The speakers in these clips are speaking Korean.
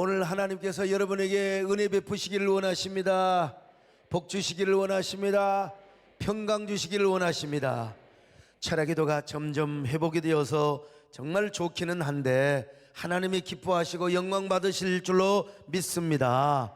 오늘 하나님께서 여러분에게 은혜 베푸시기를 원하십니다. 복 주시기를 원하십니다. 평강 주시기를 원하십니다. 철야기도가 점점 회복이 되어서 정말 좋기는 한데 하나님이 기뻐하시고 영광 받으실 줄로 믿습니다.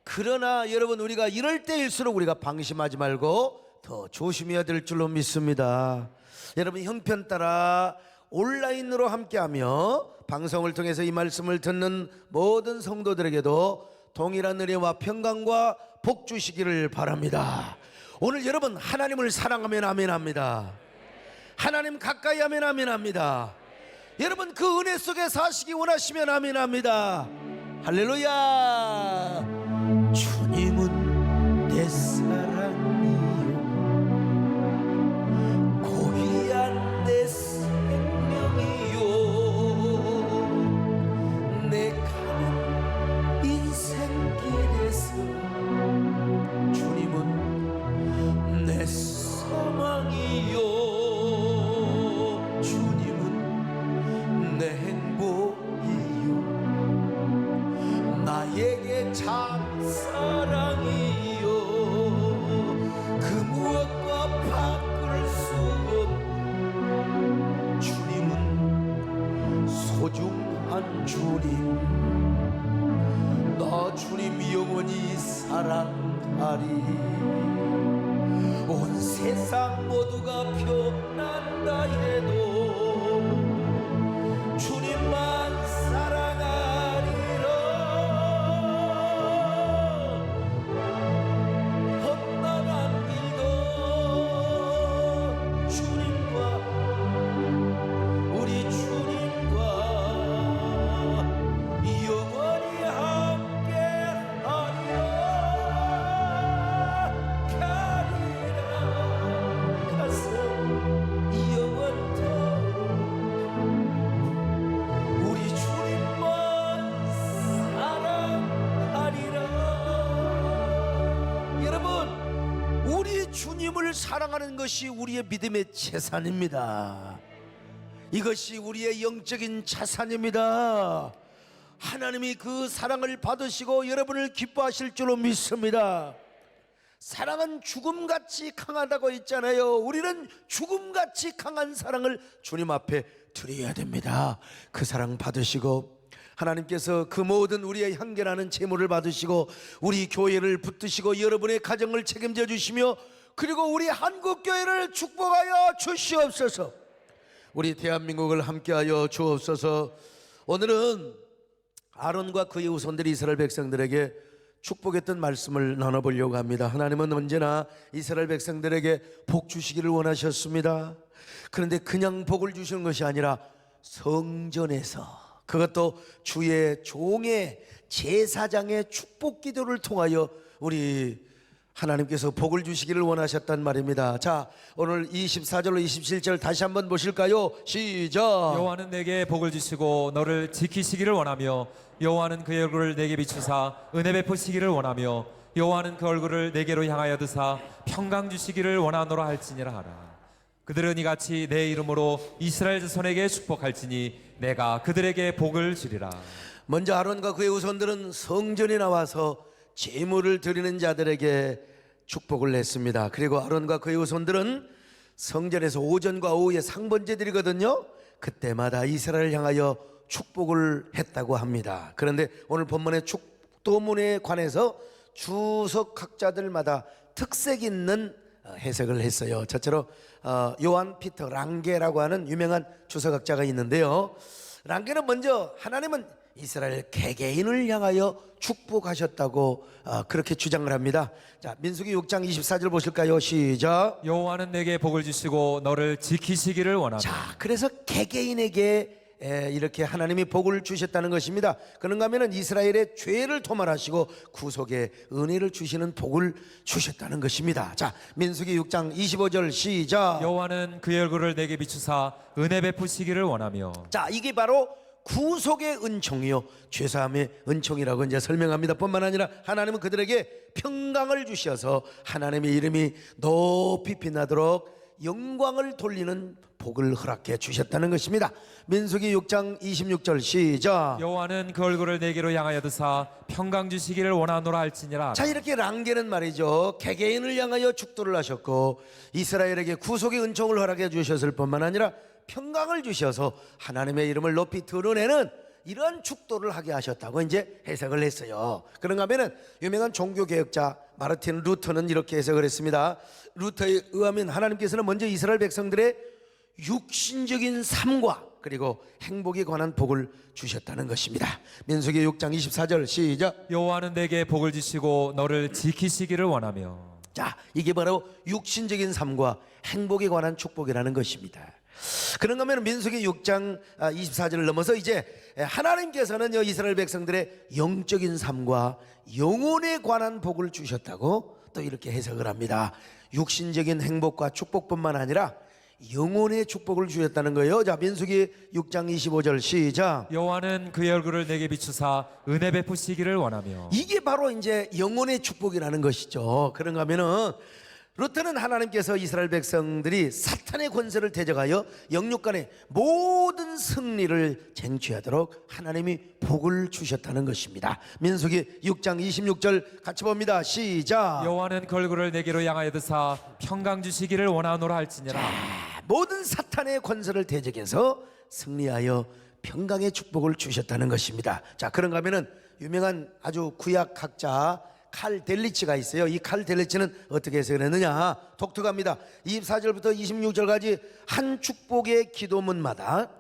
그러나 여러분, 우리가 이럴 때일수록 우리가 방심하지 말고 더 조심해야 될 줄로 믿습니다. 여러분, 형편 따라 온라인으로 함께하며 방송을 통해서 이 말씀을 듣는 모든 성도들에게도 동일한 은혜와 평강과 복 주시기를 바랍니다. 오늘 여러분, 하나님을 사랑하면 아멘합니다. 하나님 가까이 하면 아멘합니다. 여러분, 그 은혜 속에 사시기 원하시면 아멘합니다. 할렐루야. 주님은 내 사랑이요 고귀한 내 생명이요 내 가는 인생길에서 주님은 내 소망이요 주님은 내 행복이요 나에게 참 사랑이요 그 무엇과 바꿀 수 없는 주님은 소중한 주님 나 주님 영원히 사랑하리 온 세상 모두가 변한다 해도 주님만 사랑하리라 험난한 길도 주님과 우리 주님과 영원히 함께하리라 가리라 가서 영원토록 우리 주님만 사랑하리라. 여러분, 우리 주님을 사랑하는 것이 우리의 믿음의 재산입니다. 이것이 우리의 영적인 자산입니다. 하나님이 그 사랑을 받으시고 여러분을 기뻐하실 줄로 믿습니다. 사랑은 죽음같이 강하다고 했잖아요. 우리는 죽음같이 강한 사랑을 주님 앞에 드려야 됩니다. 그 사랑 받으시고 하나님께서 그 모든 우리의 향결하는 재물을 받으시고 우리 교회를 붙드시고 여러분의 가정을 책임져 주시며 그리고 우리 한국교회를 축복하여 주시옵소서. 우리 대한민국을 함께하여 주옵소서. 오늘은 아론과 그의 후손들이 이스라엘 백성들에게 축복했던 말씀을 나눠보려고 합니다. 하나님은 언제나 이스라엘 백성들에게 복 주시기를 원하셨습니다. 그런데 그냥 복을 주시는 것이 아니라 성전에서, 그것도 주의 종의 제사장의 축복 기도를 통하여 우리 하나님께서 복을 주시기를 원하셨단 말입니다. 자, 오늘 24절로 27절 다시 한번 보실까요? 시작. 여호와는 내게 복을 주시고 너를 지키시기를 원하며 여호와는 그의 얼굴을 내게 비추사 은혜 베푸시기를 원하며 여호와는 그 얼굴을 내게로 향하여 드사 평강 주시기를 원하노라 할지니라 하라. 그들은 이같이 내 이름으로 이스라엘 자손에게 축복할지니 내가 그들에게 복을 주리라. 먼저 아론과 그의 후손들은 성전에 나와서 제물을 드리는 자들에게 축복을 냈습니다. 그리고 아론과 그의 후손들은 성전에서 오전과 오후에 상번제 드리거든요. 그때마다 이스라엘을 향하여 축복을 했다고 합니다. 그런데 오늘 본문의 축도문에 관해서 주석학자들마다 특색 있는 해석을 했어요. 저처럼 요한 피터 랑게라고 하는 유명한 주석학자가 있는데요. 랑게는 먼저 하나님은 이스라엘 개개인을 향하여 축복하셨다고 그렇게 주장을 합니다. 자, 민수기 6장 24절 보실까요? 시작. 여호와는 내게 복을 주시고 너를 지키시기를 원하며. 자, 그래서 개개인에게 이렇게 하나님이 복을 주셨다는 것입니다. 그런가 하면 이스라엘의 죄를 토말하시고 구속의 은혜를 주시는 복을 주셨다는 것입니다. 자, 민수기 6장 25절 시작. 여호와는 그의 얼굴을 내게 비추사 은혜 베푸시기를 원하며. 자, 이게 바로 구속의 은총이요 죄사함의 은총이라고 이제 설명합니다. 뿐만 아니라 하나님은 그들에게 평강을 주셔서 하나님의 이름이 높이 빛나도록 영광을 돌리는 복을 허락해 주셨다는 것입니다. 민수기 6장 26절 시작. 여호와는 그 얼굴을 내게로 향하여 드사 평강 주시기를 원하노라 할지니라. 자, 이렇게 랑게는 말이죠, 개개인을 향하여 축도를 하셨고 이스라엘에게 구속의 은총을 허락해 주셨을 뿐만 아니라 평강을 주셔서 하나님의 이름을 높이 드러내는 이런 축도를 하게 하셨다고 이제 해석을 했어요. 그런가 하면은 유명한 종교개혁자 마르틴 루터는 이렇게 해석을 했습니다. 루터에 의하면 하나님께서는 먼저 이스라엘 백성들의 육신적인 삶과 그리고 행복에 관한 복을 주셨다는 것입니다. 민수기 6장 24절 시작. 여호와는 내게 복을 주시고 너를 지키시기를 원하며. 자, 이게 바로 육신적인 삶과 행복에 관한 축복이라는 것입니다. 그런가 하면 민수기 6장 24절을 넘어서 이제 하나님께서는 이스라엘 백성들의 영적인 삶과 영혼에 관한 복을 주셨다고 또 이렇게 해석을 합니다. 육신적인 행복과 축복뿐만 아니라 영혼의 축복을 주셨다는 거예요. 자, 민수기 6장 25절 시작. 여호와는 그의 얼굴을 내게 비추사 은혜 베푸시기를 원하며. 이게 바로 이제 영혼의 축복이라는 것이죠. 그런가 하면은 루터는 하나님께서 이스라엘 백성들이 사탄의 권세를 대적하여 영육간의 모든 승리를 쟁취하도록 하나님이 복을 주셨다는 것입니다. 민수기 6장 26절 같이 봅니다. 시작. 여호와는 그 얼굴을 내게로 향하여 드사 평강 주시기를 원하노라 할지니라. 모든 사탄의 권세를 대적해서 승리하여 평강의 축복을 주셨다는 것입니다. 자, 그런가 하면은 유명한 아주 구약학자 칼 델리치가 있어요. 이 칼 델리치는 어떻게 해석을 했느냐, 독특합니다. 24절부터 26절까지 한 축복의 기도문마다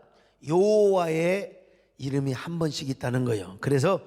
여호와의 이름이 한 번씩 있다는 거예요. 그래서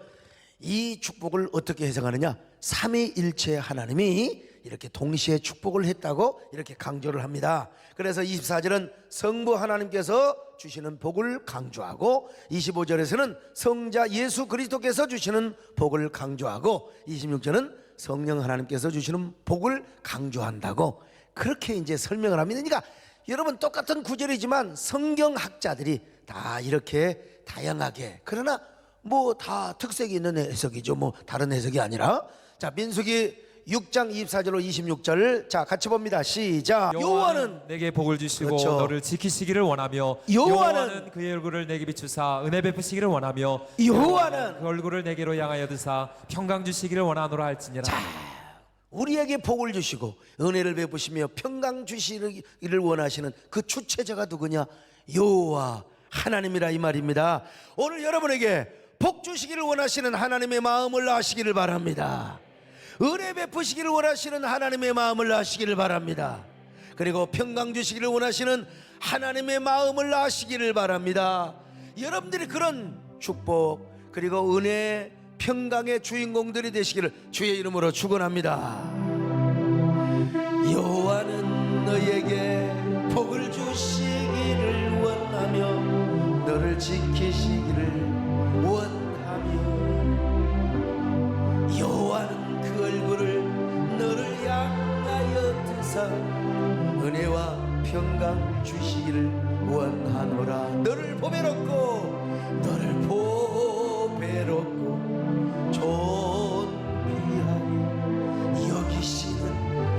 이 축복을 어떻게 해석하느냐, 삼위일체 하나님이 이렇게 동시에 축복을 했다고 이렇게 강조를 합니다. 그래서 24절은 성부 하나님께서 주시는 복을 강조하고 25절에서는 성자 예수 그리스도께서 주시는 복을 강조하고 26절은 성령 하나님께서 주시는 복을 강조한다고 그렇게 이제 설명을 합니다. 그러니까 여러분, 똑같은 구절이지만 성경학자들이 다 이렇게 다양하게, 그러나 뭐 다 특색이 있는 해석이죠. 뭐 다른 해석이 아니라. 자, 민수기 6장 24절로 26절 자 같이 봅니다. 시작. 여호와는 내게 복을 주시고 그렇죠. 너를 지키시기를 원하며. 여호와는 그의 얼굴을 내게 비추사 은혜 베푸시기를 원하며. 여호와는 그 얼굴을 내게로 향하여 드사 평강 주시기를 원하노라 할지니라. 우리에게 복을 주시고 은혜를 베푸시며 평강 주시기를 원하시는 그 주체자가 누구냐? 여호와 하나님이라 이 말입니다. 오늘 여러분에게 복 주시기를 원하시는 하나님의 마음을 아시기를 바랍니다. 은혜 베푸시기를 원하시는 하나님의 마음을 아시기를 바랍니다. 그리고 평강 주시기를 원하시는 하나님의 마음을 아시기를 바랍니다. 여러분들이 그런 축복 그리고 은혜 평강의 주인공들이 되시기를 주의 이름으로 축원합니다. 여호와는 너에게 복을 주시기를 원하며 너를 지키시기를 원하며 여호와는 그 얼굴을 너를 향하여 드사 은혜와 평강 주시기를 원하노라. 너를 보배롭고 존귀하게 여기시는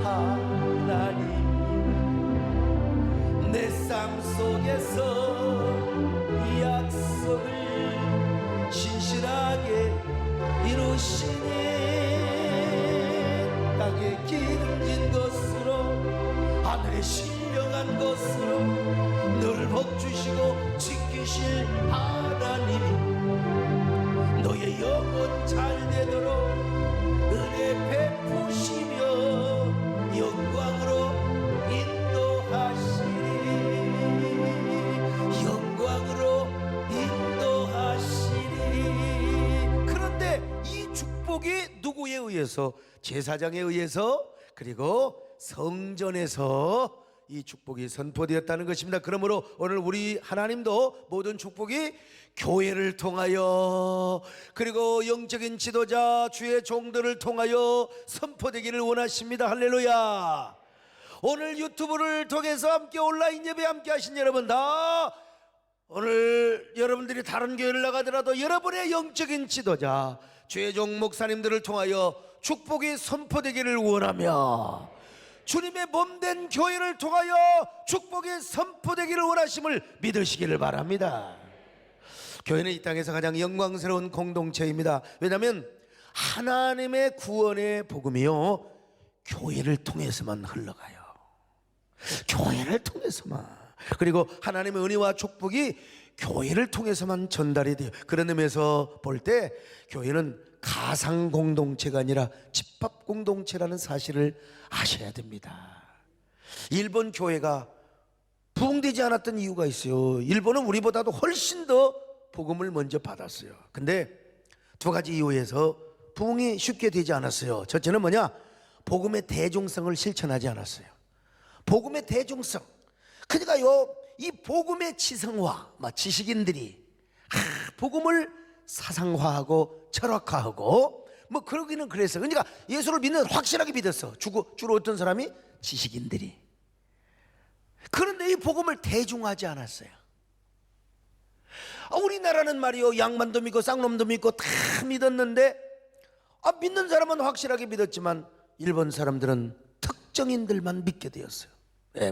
하나님, 내 삶 속에서 이 약속을 신실하게 이루시니 땅에 기름진 것으로 하늘에 신령한 것으로 너를 복주시고 지키실 하나님이 너의 영혼 잘 되도록 은혜 베푸시며 영광으로 영광으로 인도하시리. 그런데 이 축복이 누구에 의해서? 제사장에 의해서, 그리고 성전에서 이 축복이 선포되었다는 것입니다. 그러므로 오늘 우리 하나님도 모든 축복이 교회를 통하여 그리고 영적인 지도자 주의 종들을 통하여 선포되기를 원하십니다. 할렐루야. 오늘 유튜브를 통해서 함께 온라인 예배 함께 하신 여러분 다 오늘 여러분들이 다른 교회를 나가더라도 여러분의 영적인 지도자 주의 종 목사님들을 통하여 축복이 선포되기를 원하며 주님의 몸된 교회를 통하여 축복이 선포되기를 원하심을 믿으시기를 바랍니다. 교회는 이 땅에서 가장 영광스러운 공동체입니다. 왜냐하면 하나님의 구원의 복음이요, 교회를 통해서만 흘러가요. 교회를 통해서만. 그리고 하나님의 은혜와 축복이 교회를 통해서만 전달이 돼요. 그런 의미에서 볼 때 교회는 가상 공동체가 아니라 집합 공동체라는 사실을 아셔야 됩니다. 일본 교회가 부흥되지 않았던 이유가 있어요. 일본은 우리보다도 훨씬 더 복음을 먼저 받았어요. 근데 두 가지 이유에서 부흥이 쉽게 되지 않았어요. 첫째는 뭐냐? 복음의 대중성을 실천하지 않았어요. 복음의 대중성. 그러니까요, 이 복음의 지성화, 지식인들이 복음을 사상화하고 철학화하고 뭐 그러기는 그랬어. 그러니까 예수를 믿는 확실하게 믿었어. 주로 어떤 사람이? 지식인들이. 그런데 이 복음을 대중화하지 않았어요. 우리나라는 말이요, 양반도 믿고 쌍놈도 믿고 다 믿었는데, 믿는 사람은 확실하게 믿었지만 일본 사람들은 특정인들만 믿게 되었어요.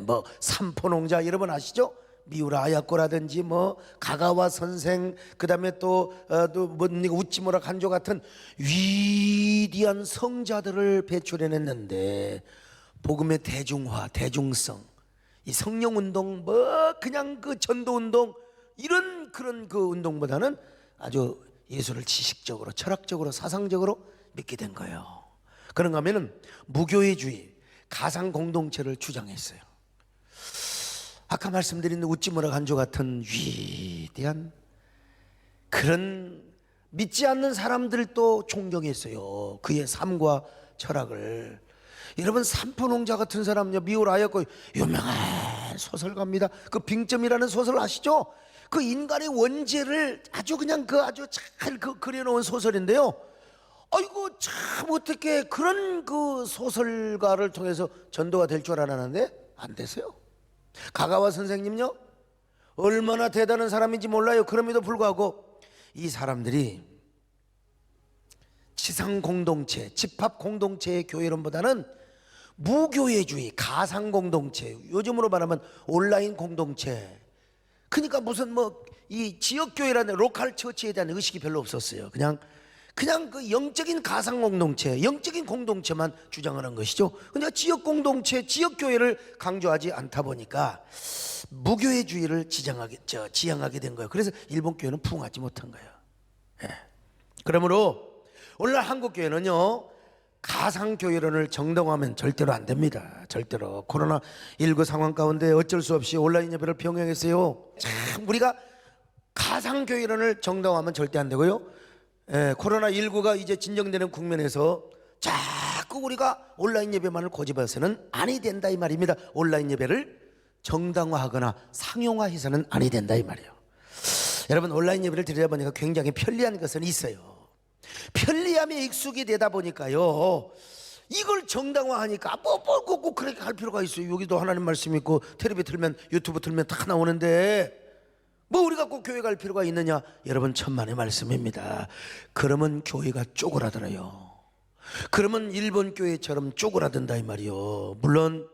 뭐 삼포농자 여러분 아시죠? 미우라 아야코라든지 뭐 가가와 선생, 그 다음에 또 우찌무라 간조 같은 위대한 성자들을 배출해냈는데, 복음의 대중화, 대중성, 이 성령운동, 뭐 그냥 그 전도운동, 이런 그런 그 운동보다는 아주 예수를 지식적으로, 철학적으로, 사상적으로 믿게 된 거예요. 그런가 하면은 무교회주의, 가상 공동체를 주장했어요. 아까 말씀드린 우찌무라 간조 같은 위대한 그런 믿지 않는 사람들도 존경했어요. 그의 삶과 철학을. 여러분, 삼포농자 같은 사람요, 미우라 아야코 유명한 소설가입니다. 그 빙점이라는 소설 아시죠? 그 인간의 원죄를 아주 그냥 아주 잘 그려놓은 소설인데요. 아이고, 참 어떻게 그런 그 소설가를 통해서 전도가 될 줄 알았는데 안 됐어요. 가가와 선생님요, 얼마나 대단한 사람인지 몰라요. 그럼에도 불구하고 이 사람들이 지상 공동체, 집합 공동체의 교회론보다는 무교회주의, 가상 공동체, 요즘으로 말하면 온라인 공동체. 그러니까 무슨 이 지역 교회라는 로컬 처치에 대한 의식이 별로 없었어요. 그냥 그 영적인 가상 공동체, 영적인 공동체만 주장하는 것이죠. 그러니까 지역 공동체, 지역 교회를 강조하지 않다 보니까 무교회주의를 지향하게 된 거예요. 그래서 일본 교회는 부흥하지 못한 거예요. 그러므로 오늘날 한국 교회는요, 가상 교회론을 정당화하면 절대로 안 됩니다. 절대로. 코로나19 상황 가운데 어쩔 수 없이 온라인 예배를 병행했어요. 참 우리가 가상 교회론을 정당화하면 절대 안 되고요. 코로나19가 이제 진정되는 국면에서 자꾸 우리가 온라인 예배만을 고집해서는 아니 된다 이 말입니다. 온라인 예배를 정당화하거나 상용화해서는 아니 된다 이 말이에요. 여러분, 온라인 예배를 드리다 보니까 굉장히 편리한 것은 있어요. 편리함에 익숙이 되다 보니까요, 이걸 정당화하니까 꼭 그렇게 할 필요가 있어요. 여기도 하나님 말씀 있고 텔레비 틀면, 유튜브 틀면 다 나오는데 뭐 우리가 꼭 교회 갈 필요가 있느냐? 여러분, 천만의 말씀입니다. 그러면 교회가 쪼그라들어요. 그러면 일본 교회처럼 쪼그라든다 이 말이요. 물론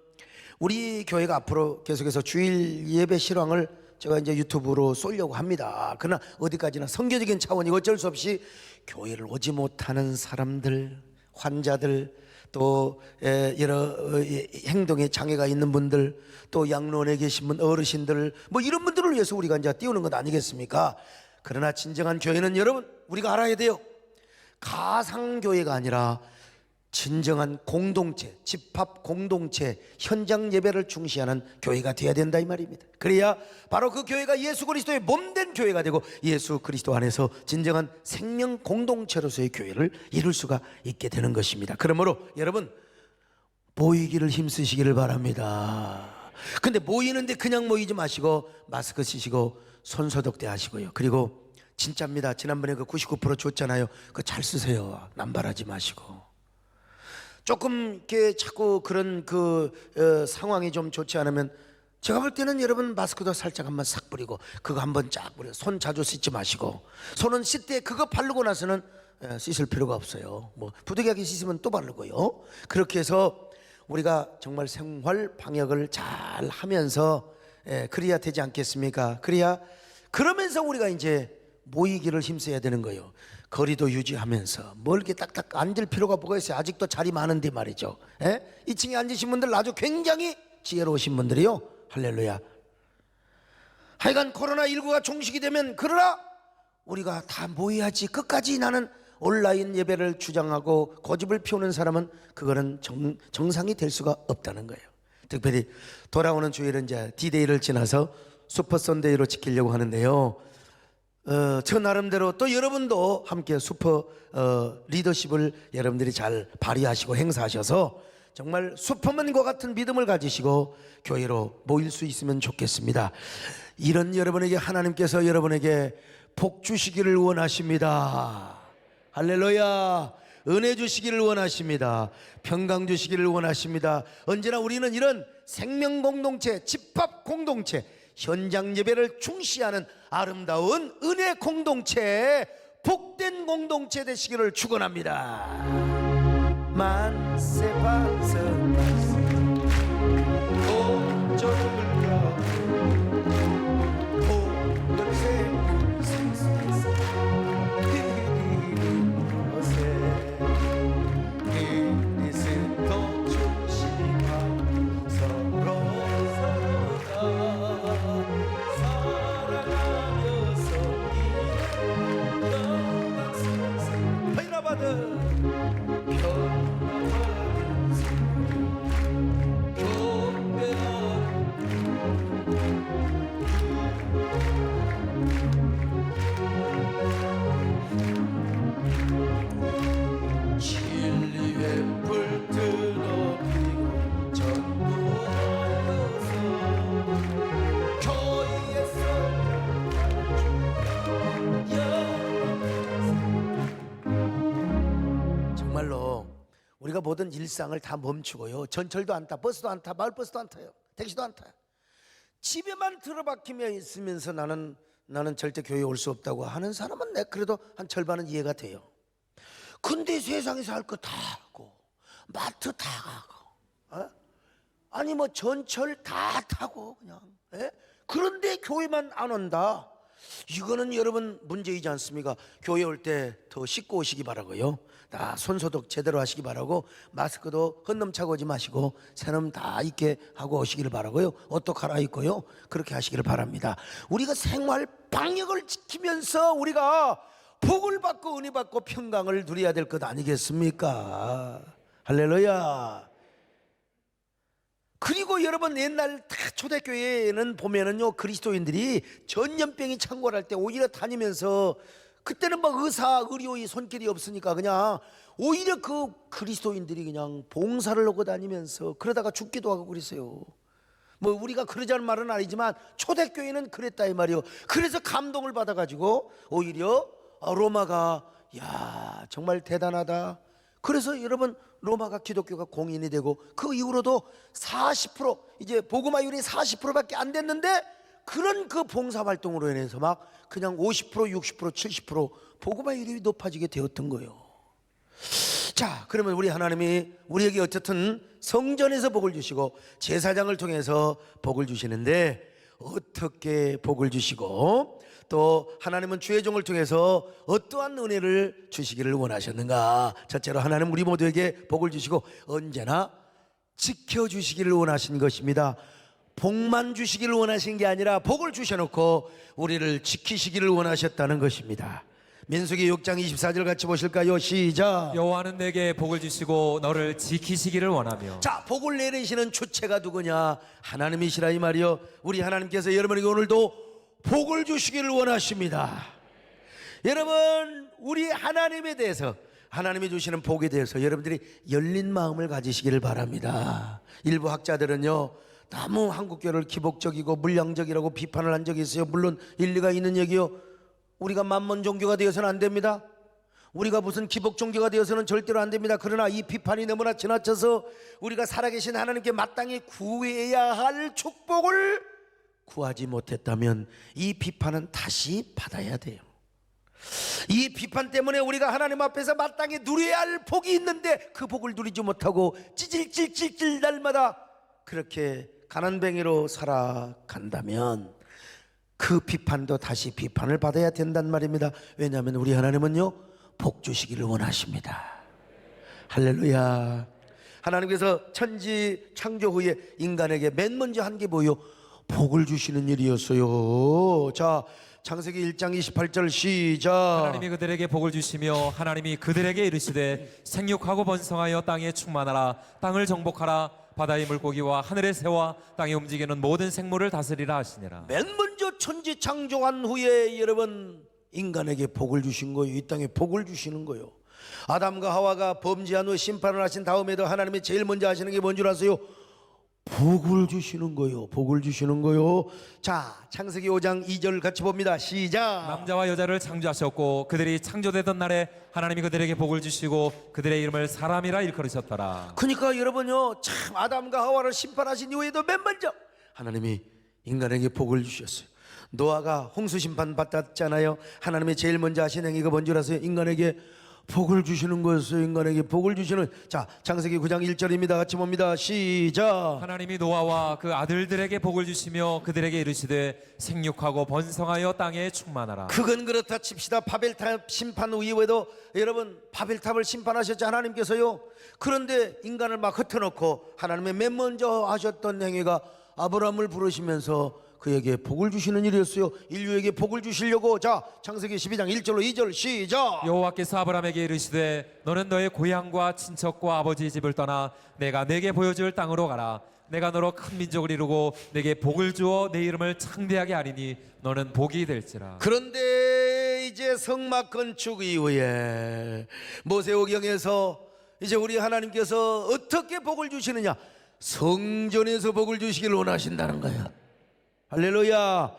우리 교회가 앞으로 계속해서 주일 예배 실황을 제가 이제 유튜브로 쏠려고 합니다. 그러나 어디까지나 선교적인 차원이고 어쩔 수 없이 교회를 오지 못하는 사람들, 환자들, 또 여러 행동에 장애가 있는 분들, 또 양로원에 계신 분, 어르신들, 뭐 이런 분들을 위해서 우리가 이제 띄우는 것 아니겠습니까? 그러나 진정한 교회는 여러분, 우리가 알아야 돼요. 가상교회가 아니라 진정한 공동체, 집합 공동체, 현장 예배를 중시하는 교회가 되어야 된다 이 말입니다. 그래야 바로 그 교회가 예수 그리스도의 몸된 교회가 되고 예수 그리스도 안에서 진정한 생명 공동체로서의 교회를 이룰 수가 있게 되는 것입니다. 그러므로 여러분, 모이기를 힘쓰시기를 바랍니다. 근데 모이는데 그냥 모이지 마시고 마스크 쓰시고 손소독대 하시고요. 그리고 진짜입니다. 지난번에 그 99% 줬잖아요. 그거 잘 쓰세요. 남발하지 마시고. 조금 이렇게 자꾸 그런 상황이 좀 좋지 않으면 제가 볼 때는 여러분 마스크도 살짝 한번 싹 뿌리고 그거 한번 쫙 뿌려. 손 자주 씻지 마시고, 손은 씻을 때 그거 바르고 나서는 씻을 필요가 없어요. 뭐 부득이하게 씻으면 또 바르고요. 그렇게 해서 우리가 정말 생활 방역을 잘 하면서 그래야 되지 않겠습니까? 그러면서 우리가 이제 모이기를 힘써야 되는 거예요. 거리도 유지하면서 뭘 이렇게 딱딱 앉을 필요가 뭐가 있어요? 아직도 자리 많은데 말이죠. 2층에 앉으신 분들 아주 굉장히 지혜로우신 분들이요. 할렐루야. 하여간 코로나19가 종식이 되면 그러나 우리가 다 모여야지. 끝까지 나는 온라인 예배를 주장하고 고집을 피우는 사람은 그거는 정상이 될 수가 없다는 거예요. 특별히 돌아오는 주일은 이제 D-Day를 지나서 슈퍼 선데이로 지키려고 하는데요. 저 나름대로 또 여러분도 함께 슈퍼 리더십을 여러분들이 잘 발휘하시고 행사하셔서 정말 슈퍼맨과 같은 믿음을 가지시고 교회로 모일 수 있으면 좋겠습니다. 이런 여러분에게 하나님께서 여러분에게 복 주시기를 원하십니다. 할렐루야. 은혜 주시기를 원하십니다. 평강 주시기를 원하십니다. 언제나 우리는 이런 생명 공동체, 집합 공동체, 현장 예배를 중시하는 아름다운 은혜 공동체, 복된 공동체 되시기를 축원합니다. 만세 반석 도전을 우리가 모든 일상을 다 멈추고요. 전철도 안 타, 버스도 안 타, 마을버스도 안 타요. 택시도 안 타요. 집에만 들어박히며 있으면서 나는 절대 교회에 올 수 없다고 하는 사람은 그래도 한 절반은 이해가 돼요. 근데 세상에서 할 거 다 하고 마트 다 가고 아니 뭐 전철 다 타고 그냥 그런데 교회만 안 온다. 이거는 여러분 문제이지 않습니까? 교회 올 때 더 씻고 오시기 바라고요. 다 손소독 제대로 하시기 바라고, 마스크도 헛놈 차고 오지 마시고 새놈 다 입게 하고 오시기를 바라고요. 옷도 갈아입고요. 그렇게 하시기를 바랍니다. 우리가 생활 방역을 지키면서 우리가 복을 받고 은혜 받고 평강을 누려야 될 것 아니겠습니까? 할렐루야. 그리고 여러분 옛날 다 초대교회에는 보면은요, 그리스도인들이 전염병이 창궐할 때 오히려 다니면서, 그때는 막 의사 의료의 손길이 없으니까 그냥 오히려 그 그리스도인들이 그냥 봉사를 하고 다니면서 그러다가 죽기도 하고 그랬어요. 뭐 우리가 그러자는 말은 아니지만 초대교회는 그랬다 이 말이요. 그래서 감동을 받아가지고 오히려 로마가 야 정말 대단하다. 그래서 여러분 로마가 기독교가 공인이 되고 그 이후로도 40% 이제 복음화율이 40%밖에 안 됐는데, 그런 그 봉사활동으로 인해서 막 그냥 50% 60% 70% 복음화율이 높아지게 되었던 거예요. 자, 그러면 우리 하나님이 우리에게 어쨌든 성전에서 복을 주시고 제사장을 통해서 복을 주시는데, 어떻게 복을 주시고 또 하나님은 주의 종을 통해서 어떠한 은혜를 주시기를 원하셨는가? 첫째로 하나님 우리 모두에게 복을 주시고 언제나 지켜주시기를 원하신 것입니다. 복만 주시기를 원하신 게 아니라 복을 주셔놓고 우리를 지키시기를 원하셨다는 것입니다. 민수기 6장 24절 같이 보실까요? 시작. 여호와는 내게 복을 주시고 너를 지키시기를 원하며. 자, 복을 내리시는 주체가 누구냐? 하나님이시라 이 말이요. 우리 하나님께서 여러분에게 오늘도 복을 주시기를 원하십니다. 여러분, 우리 하나님에 대해서, 하나님이 주시는 복에 대해서 여러분들이 열린 마음을 가지시기를 바랍니다. 일부 학자들은요, 너무 한국교를 기복적이고 물량적이라고 비판을 한 적이 있어요. 물론 일리가 있는 얘기요. 우리가 만몬 종교가 되어서는 안 됩니다. 우리가 무슨 기복 종교가 되어서는 절대로 안 됩니다. 그러나 이 비판이 너무나 지나쳐서 우리가 살아계신 하나님께 마땅히 구해야 할 축복을 구하지 못했다면 이 비판은 다시 받아야 돼요. 이 비판 때문에 우리가 하나님 앞에서 마땅히 누려야 할 복이 있는데 그 복을 누리지 못하고 찌질찔찔찔 날마다 그렇게 가난뱅이로 살아간다면 그 비판도 다시 비판을 받아야 된단 말입니다. 왜냐하면 우리 하나님은요, 복 주시기를 원하십니다. 할렐루야. 하나님께서 천지 창조 후에 인간에게 맨 먼저 한 게 뭐요? 복을 주시는 일이었어요. 자, 창세기 1장 28절 시작. 하나님이 그들에게 복을 주시며 하나님이 그들에게 이르시되 생육하고 번성하여 땅에 충만하라. 땅을 정복하라. 바다의 물고기와 하늘의 새와 땅에 움직이는 모든 생물을 다스리라 하시니라. 맨 먼저 천지 창조한 후에 여러분 인간에게 복을 주신 거예요. 이 땅에 복을 주시는 거예요. 아담과 하와가 범죄한 후 심판을 하신 다음에도 하나님이 제일 먼저 하시는 게 뭔 줄 아세요? 복을 주시는 거요. 복을 주시는 거요. 자, 창세기 5장 2절 같이 봅니다. 시작. 남자와 여자를 창조하셨고 그들이 창조되던 날에 하나님이 그들에게 복을 주시고 그들의 이름을 사람이라 일컬으셨더라. 그러니까 여러분요, 참 아담과 하와를 심판하신 이후에도 맨 먼저 하나님이 인간에게 복을 주셨어요. 노아가 홍수 심판 받았잖아요. 하나님이 제일 먼저 하신 행위가 뭔 줄 아세요? 인간에게 복을 주시는 거였어요. 인간에게 복을 주시는. 자, 창세기 9장 1절입니다. 같이 봅니다. 시작. 하나님이 노아와 그 아들들에게 복을 주시며 그들에게 이르시되 생육하고 번성하여 땅에 충만하라. 그건 그렇다 칩시다. 바벨탑 심판 이후에도 여러분 바벨탑을 심판하셨죠, 하나님께서요. 그런데 인간을 막 흩어놓고 하나님의 맨 먼저 하셨던 행위가 아브라함을 부르시면서 그에게 복을 주시는 일이었어요. 인류에게 복을 주시려고. 자, 창세기 12장 1절로 2절 시작. 여호와께서 아브라함에게 이르시되 너는 너의 고향과 친척과 아버지의 집을 떠나 내가 내게 보여줄 땅으로 가라. 내가 너로 큰 민족을 이루고 내게 복을 주어 내 이름을 창대하게 하리니 너는 복이 될지라. 그런데 이제 성막 건축 이후에 모세오경에서 이제 우리 하나님께서 어떻게 복을 주시느냐? 성전에서 복을 주시길 원하신다는 거야. 할렐루야.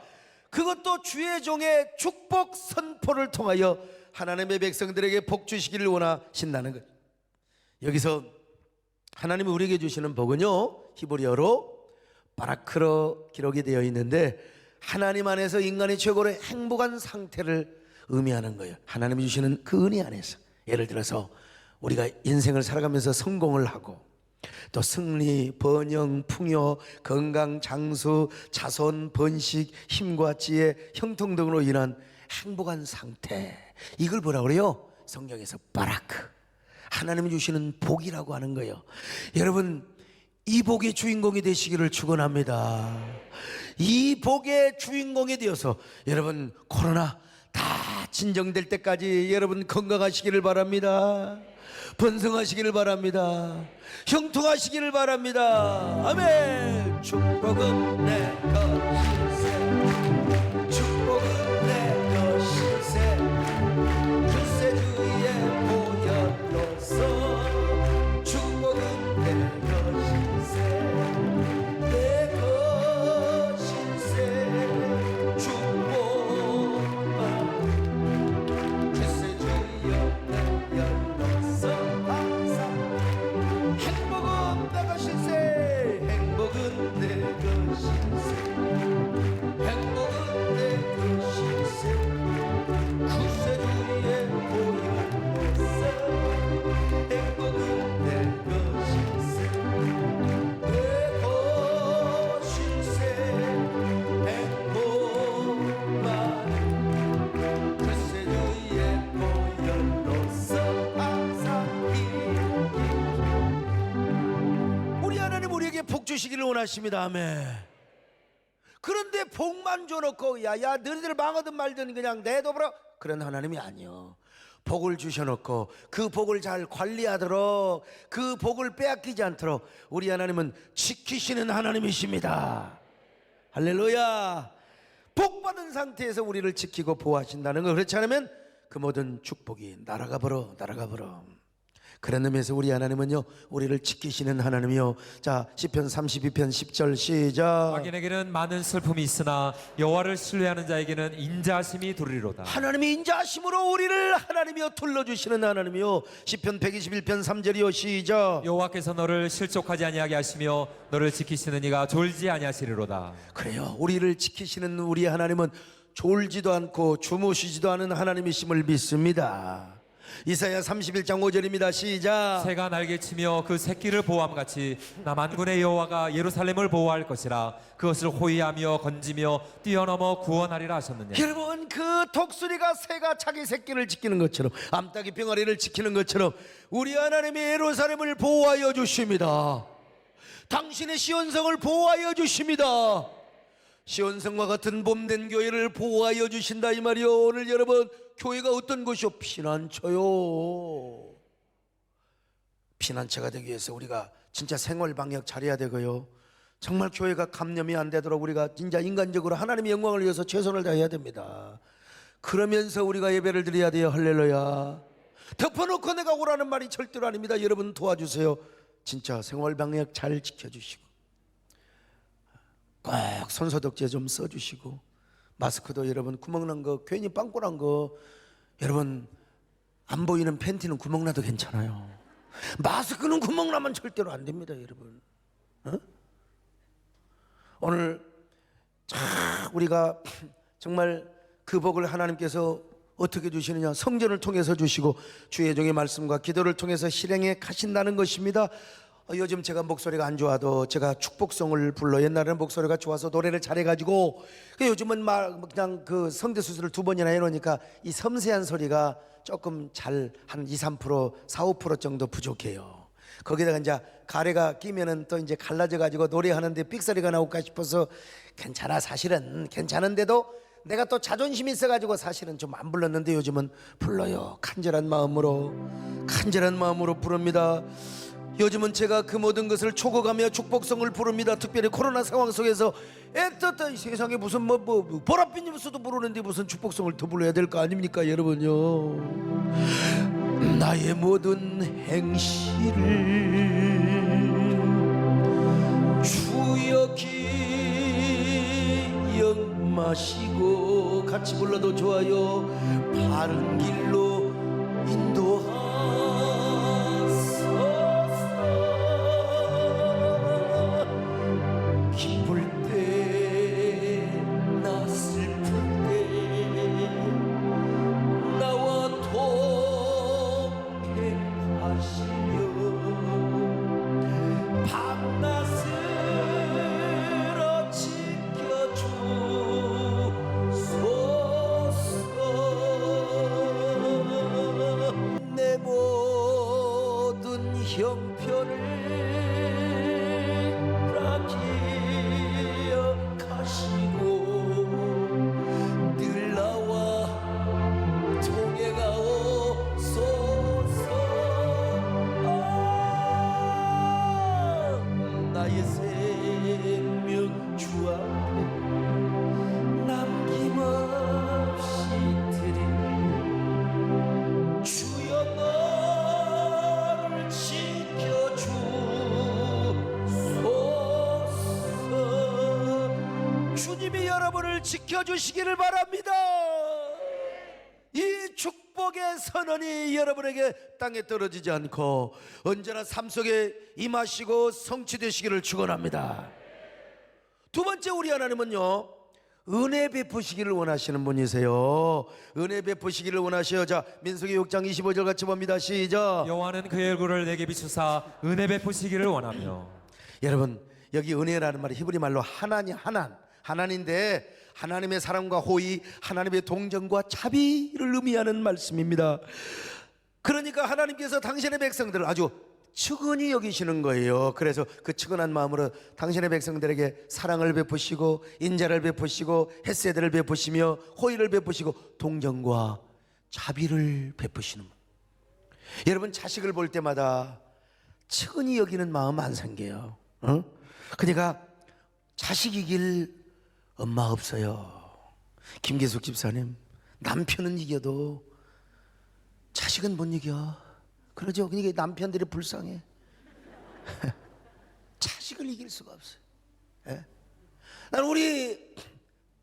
그것도 주의 종의 축복 선포를 통하여 하나님의 백성들에게 복 주시기를 원하신다는 것. 여기서 하나님이 우리에게 주시는 복은요, 히브리어로 바라크로 기록이 되어 있는데 하나님 안에서 인간이 최고로 행복한 상태를 의미하는 거예요. 하나님이 주시는 그 은혜 안에서. 예를 들어서 우리가 인생을 살아가면서 성공을 하고 또 승리, 번영, 풍요, 건강, 장수, 자손, 번식, 힘과 지혜, 형통 등으로 인한 행복한 상태, 이걸 뭐라 그래요? 성경에서 바라크, 하나님이 주시는 복이라고 하는 거예요. 여러분, 이 복의 주인공이 되시기를 축원합니다. 이 복의 주인공이 되어서 여러분 코로나 다 진정될 때까지 여러분 건강하시기를 바랍니다. 번성하시기를 바랍니다. 형통하시기를 바랍니다. 아멘. 축복은 내 것일세. 축복은 내 것일세. 글쎄 주의 보혈로서 축복은 내 것일세. 내 것일세. 축복만 글쎄 주의 보혈로서 행복은 내 것일세. 행복은 내 것일세. 행복은 내 것일세. 구세주의 보혈로서 행복은 내 것일세. 내 것일세. 행복만 구세주의 보혈로서 항상 우리 하나님 우리에게 복 주시기를 원하십니다. 아멘. 그런데 복만 줘놓고 야야 너희들 망하든 말든 그냥 내둬버려, 그런 하나님이 아니요. 복을 주셔놓고 그 복을 잘 관리하도록, 그 복을 빼앗기지 않도록 우리 하나님은 지키시는 하나님이십니다. 할렐루야. 복 받은 상태에서 우리를 지키고 보호하신다는 거. 그렇지 않으면 그 모든 축복이 날아가 버려, 날아가 버려. 그런 의미에서 우리 하나님은요, 우리를 지키시는 하나님이요. 자, 시편 32편 10절 시작. 악인에게는 많은 슬픔이 있으나 여호와를 신뢰하는 자에게는 인자하심이 두리로다. 하나님이 인자하심으로 우리를 하나님이여 둘러주시는 하나님이요. 시편 121편 3절이요 시작. 여호와께서 너를 실족하지 아니하게 하시며 너를 지키시는 이가 졸지 아니하시리로다. 그래요. 우리를 지키시는 우리 하나님은 졸지도 않고 주무시지도 않은 하나님이심을 믿습니다. 이사야 31장 5절입니다. 시작. 새가 날개치며 그 새끼를 보호함 같이 나 만군의 여호와가 예루살렘을 보호할 것이라. 그것을 호위하며 건지며 뛰어넘어 구원하리라 하셨느냐. 여러분, 그 독수리가 새가 자기 새끼를 지키는 것처럼, 암탉이 병아리를 지키는 것처럼 우리 하나님이 예루살렘을 보호하여 주십니다. 당신의 시온성을 보호하여 주십니다. 시온성과 같은 봄된 교회를 보호하여 주신다 이 말이요. 오늘 여러분, 교회가 어떤 곳이요? 피난처요. 피난처가 되기 위해서 우리가 진짜 생활 방역 잘해야 되고요. 정말 교회가 감염이 안 되도록 우리가 진짜 인간적으로 하나님의 영광을 위해서 최선을 다해야 됩니다. 그러면서 우리가 예배를 드려야 돼요. 할렐루야. 덮어놓고 내가 오라는 말이 절대로 아닙니다. 여러분 도와주세요. 진짜 생활 방역 잘 지켜주시고 꼭 손소독제 좀 써주시고, 마스크도 여러분 구멍난 거, 괜히 빵꾸난 거, 여러분 안 보이는 팬티는 구멍나도 괜찮아요. 마스크는 구멍나면 절대로 안 됩니다. 여러분, 오늘 우리가 정말 그 복을 하나님께서 어떻게 주시느냐, 성전을 통해서 주시고 주의 종의 말씀과 기도를 통해서 실행해 가신다는 것입니다. 요즘 제가 목소리가 안 좋아도 제가 축복성을 불러, 옛날에는 목소리가 좋아서 노래를 잘해가지고, 요즘은 그냥 그 성대 수술을 2번이나 해놓으니까 이 섬세한 소리가 조금 잘 한 2-3%, 4-5% 정도 부족해요. 거기다가 이제 가래가 끼면은 또 이제 갈라져가지고 노래하는데 삑소리가 나올까 싶어서 괜찮아, 사실은 괜찮은데도 내가 또 자존심이 있어가지고 사실은 좀 안 불렀는데 요즘은 불러요. 간절한 마음으로 부릅니다. 요즘은 제가 그 모든 것을 초거하며 축복성을 부릅니다. 특별히 코로나 상황 속에서 애틋한 이 세상에 무슨 보랏빛 뉴스도 부르는데 무슨 축복성을 더 불러야 될 거 아닙니까 여러분요. 나의 모든 행실을 주여 기억마시고, 같이 불러도 좋아요. 바른 길로 인도하소서. 기쁠 때 나 슬플 때 나와 동행하시며 밤낮으로 지켜주소서. 내 모든 형편을 다 기억하시고 늘 나와 동행하옵소서. 나의 생명 주 앞에 남김없이 드리, 주여 너를 지켜주소서. 주님이 여러분을 지켜주시기를 바랍니다. 이 축복의 선언이 여러분에게 땅에 떨어지지 않고 언제나 삶 속에 임하시고 성취되시기를 축원합니다. 두 번째, 우리 하나님은요, 은혜 베푸시기를 원하시는 분이세요. 은혜 베푸시기를 원하셔요. 자, 민수기 6장 25절 같이 봅니다. 시작. 여호와는 그의 얼굴을 내게 비추사 은혜 베푸시기를 원하며. 여러분, 여기 은혜라는 말이 히브리 말로 하난인데 하나님의 사랑과 호의, 하나님의 동정과 자비를 의미하는 말씀입니다. 그러니까 하나님께서 당신의 백성들을 아주 측은히 여기시는 거예요. 그래서 그 측은한 마음으로 당신의 백성들에게 사랑을 베푸시고 인자를 베푸시고 헷세들을 베푸시며 호의를 베푸시고 동정과 자비를 베푸시는 분. 여러분, 자식을 볼 때마다 측은히 여기는 마음 안 생겨요. 그러니까 자식이길 엄마 없어요. 김계숙 집사님, 남편은 이겨도 자식은 못 이겨. 그러죠. 그러니까 남편들이 불쌍해. 자식을 이길 수가 없어요. 예? 난 우리